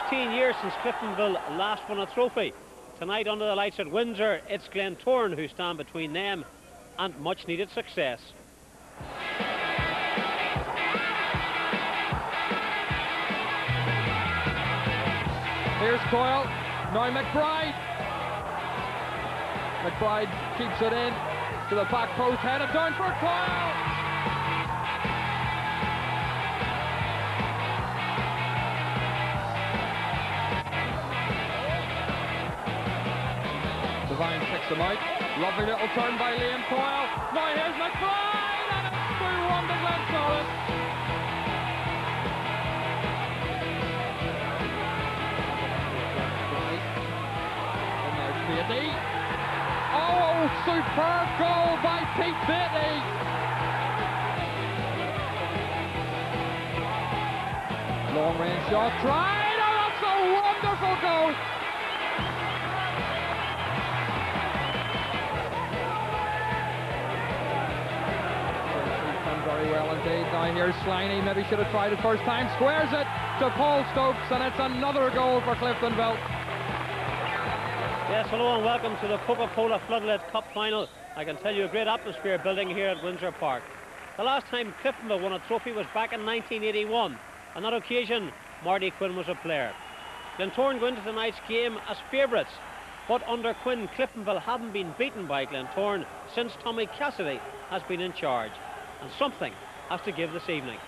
15 years since Cliftonville last won a trophy. Tonight under the lights at Windsor, it's Glentoran who stand between them and much needed success. Here's Coyle, now McBride. McBride keeps it in to the back post, headed down for Coyle. Devine picks him out. Lovely little turn by Liam Coyle. Now here's McBride, and it's 3-1 to Glentoran. Beatty. Oh, superb goal by Pete Beatty. Long range shot, tried. Oh, that's a wonderful goal. Done very well indeed. Now here's Sliney. Maybe should have tried it first time. Squares it to Paul Stokes, and it's another goal for Cliftonville. Yes, hello and welcome to the Coca-Cola Floodlit Cup Final. I can tell you a great atmosphere building here at Windsor Park. The last time Cliftonville won a trophy was back in 1981. On that occasion, Marty Quinn was a player. Glentoran go into tonight's game as favourites, but under Quinn, Cliftonville haven't been beaten by Glentoran since Tommy Cassidy has been in charge. And something has to give this evening.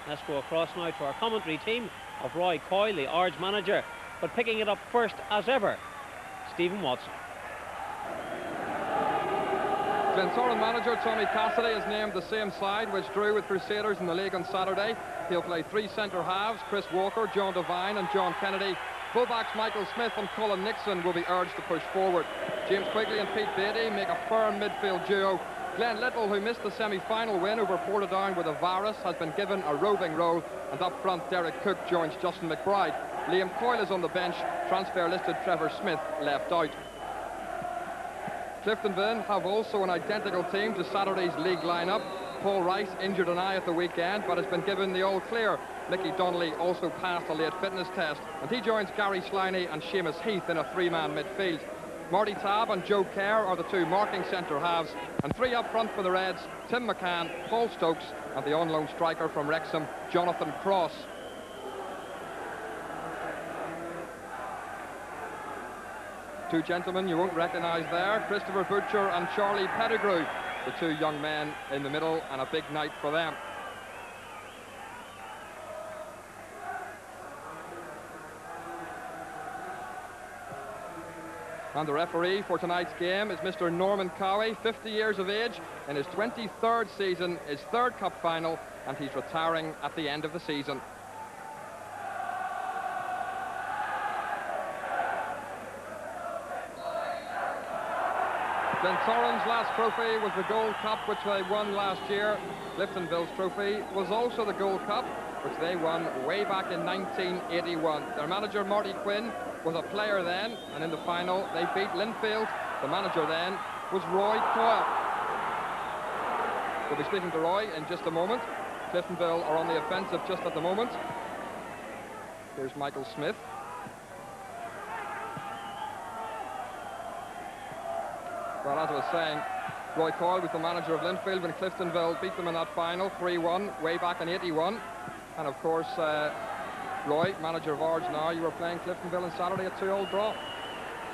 Let's go across now to our commentary team of Roy Coyle, the Ards manager, but picking it up first as ever, Stephen Watson. Glentoran manager Tommy Cassidy has named the same side which drew with Crusaders in the league on Saturday. He'll play three centre halves: Chris Walker, John Devine and John Kennedy. Fullbacks Michael Smith and Colin Nixon will be urged to push forward. James Quigley and Pete Beatty make a firm midfield duo. Glenn Little, who missed the semi-final win over Portadown with a virus, has been given a roving role, and up front Derek Cook joins Justin McBride. Liam Coyle is on the bench, transfer listed Trevor Smith left out. Cliftonville have also an identical team to Saturday's league lineup. Paul Rice injured an eye at the weekend but has been given the all clear. Mickey Donnelly also passed a late fitness test, and he joins Gary Sliney and Seamus Heath in a three-man midfield. Marty Tabb and Joe Kerr are the two marking centre halves, and three up front for the Reds: Tim McCann, Paul Stokes and the on-loan striker from Wrexham, Jonathan Cross. Two gentlemen you won't recognise there, Christopher Butcher and Charlie Pettigrew, the two young men in the middle, and a big night for them. And the referee for tonight's game is Mr. Norman Cowie, 50 years of age, in his 23rd season, his third cup final, and he's retiring at the end of the season. Glentoran's last trophy was the Gold Cup, which they won last year. Cliftonville's trophy was also the Gold Cup, which they won way back in 1981. Their manager, Marty Quinn, was a player then, and in the final they beat Linfield. The manager then was Roy Coyle. We'll be speaking to Roy in just a moment. Cliftonville are on the offensive just at the moment. Here's Michael Smith. Well, as I was saying, Roy Coyle was the manager of Linfield when Cliftonville beat them in that final 3-1 way back in 81. And of course, Roy, manager of Ards now, you were playing Cliftonville on Saturday, a 2-all draw.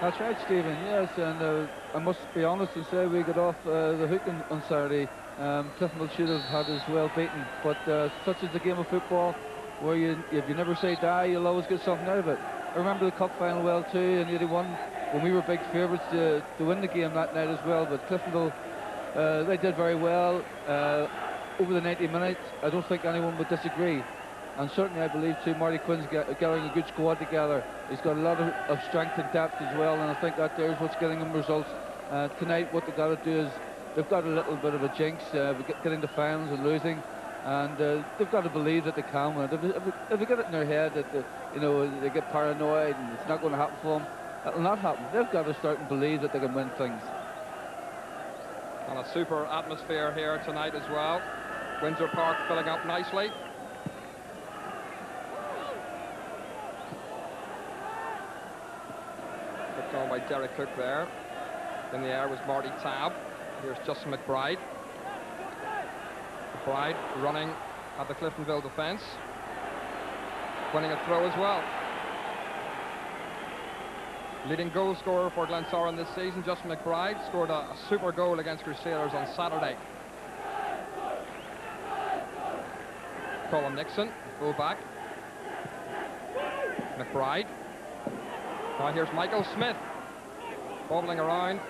That's right, Stephen, yes, and I must be honest and say we got off the hook on Saturday. Cliftonville should have had us well beaten, but such is the game of football, where if you never say die, you'll always get something out of it. I remember the cup final well too in 81, when we were big favourites to win the game that night as well, but Cliftonville, they did very well over the 90 minutes. I don't think anyone would disagree. And certainly I believe too Marty Quinn's gathering a good squad together. He's got a lot of strength and depth as well, and I think that there's what's getting them results. Tonight what they've got to do is, they've got a little bit of a jinx, getting the finals and losing, and they've got to believe that they can win. If they get it in their head that they get paranoid and it's not going to happen for them, that'll not happen. They've got to start and believe that they can win things. And a super atmosphere here tonight as well. Windsor Park filling up nicely. Picked on by Derek Cook there. In the air was Marty Tabb. Here's Justin McBride. McBride running at the Cliftonville defence. Winning a throw as well. Leading goal scorer for Glentoran this season, Justin McBride, scored a super goal against Crusaders on Saturday. Colin Nixon, full-back. McBride. Now here's Michael Smith. Bobbling around.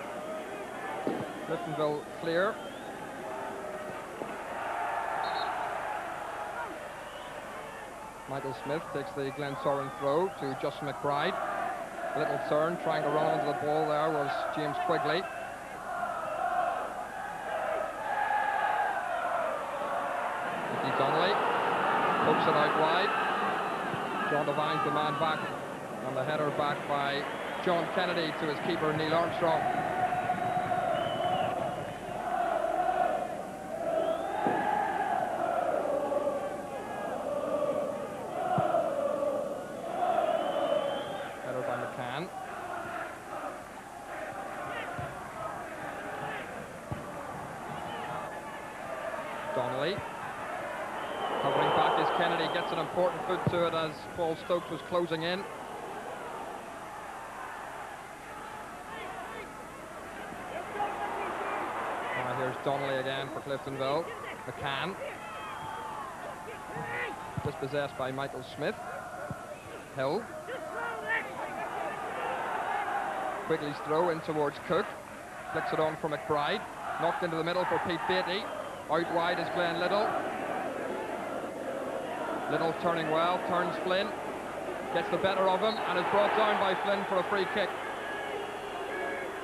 Cliftonville clear. Michael Smith takes the Glentoran throw to Justin McBride. A little turn, trying to run onto the ball there was James Quigley. Nicky Donnelly pokes it out wide. John Devine's the man back, and the header back by John Kennedy to his keeper Neil Armstrong. Donnelly covering back as Kennedy gets an important foot to it as Paul Stokes was closing in. Now here's Donnelly again for Cliftonville. McCann dispossessed by Michael Smith. Hill. Quigley's throw in towards Cook. Flicks it on for McBride. Knocked into the middle for Pete Beatty. Out wide is Glenn Little. Little turning well, turns Flynn. Gets the better of him and is brought down by Flynn for a free kick.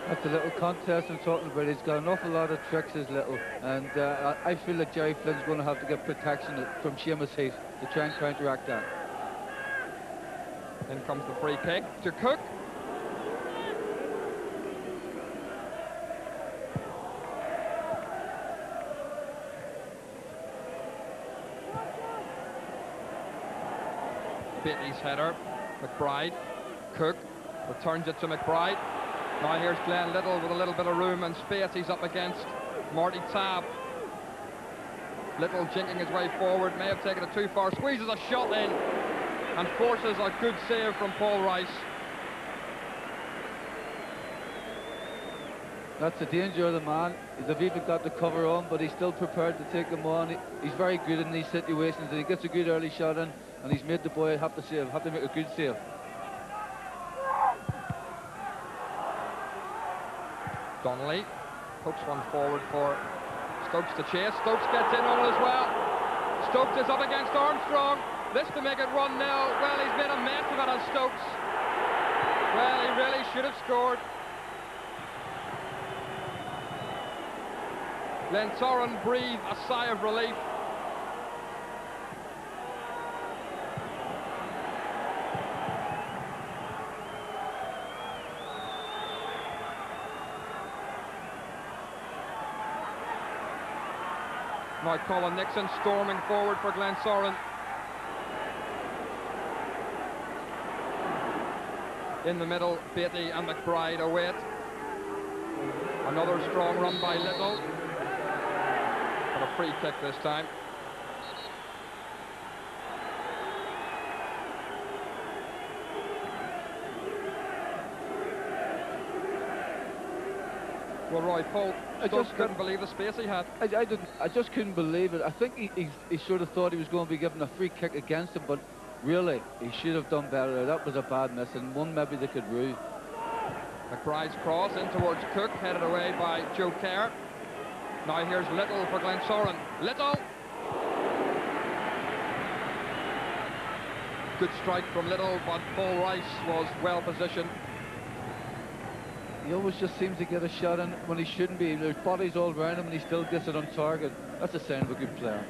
That's a little contest I'm talking about. He's got an awful lot of tricks, his Little. And I feel like Jerry Flynn's going to have to get protection from Seamus Heath to try and counteract that. In comes the free kick to Cook. Beatty's header, McBride, Cook returns it to McBride. Now here's Glenn Little with a little bit of room and space. He's up against Marty Tabb. Little jinking his way forward, may have taken it too far, squeezes a shot in and forces a good save from Paul Rice. That's the danger of the man. They've even got the cover on, but he's still prepared to take them on. He's very good in these situations, and he gets a good early shot in, and he's made the boy have to make a good save. Donnelly hooks one forward for Stokes to chase. Stokes gets in on it as well. Stokes is up against Armstrong. This to make it 1-0. Well, he's made a mess of it on Stokes. Well, he really should have scored. Glentoran breathe a sigh of relief. Now Colin Nixon storming forward for Glentoran. In the middle, Beatty and McBride await. Another strong run by Little. But a free kick this time. Well, Roy, Paul just couldn't believe the space he had. I just couldn't believe it. I think he sort of thought he was going to be given a free kick against him, but really, he should have done better. That was a bad miss, and one maybe they could rue. McBride's cross in towards Cook, headed away by Joe Kerr. Now here's Little for Glentoran. Little! Good strike from Little, but Paul Rice was well positioned. He always just seems to get a shot in when he shouldn't be. There's bodies all around him and he still gets it on target. That's a sign of a good player.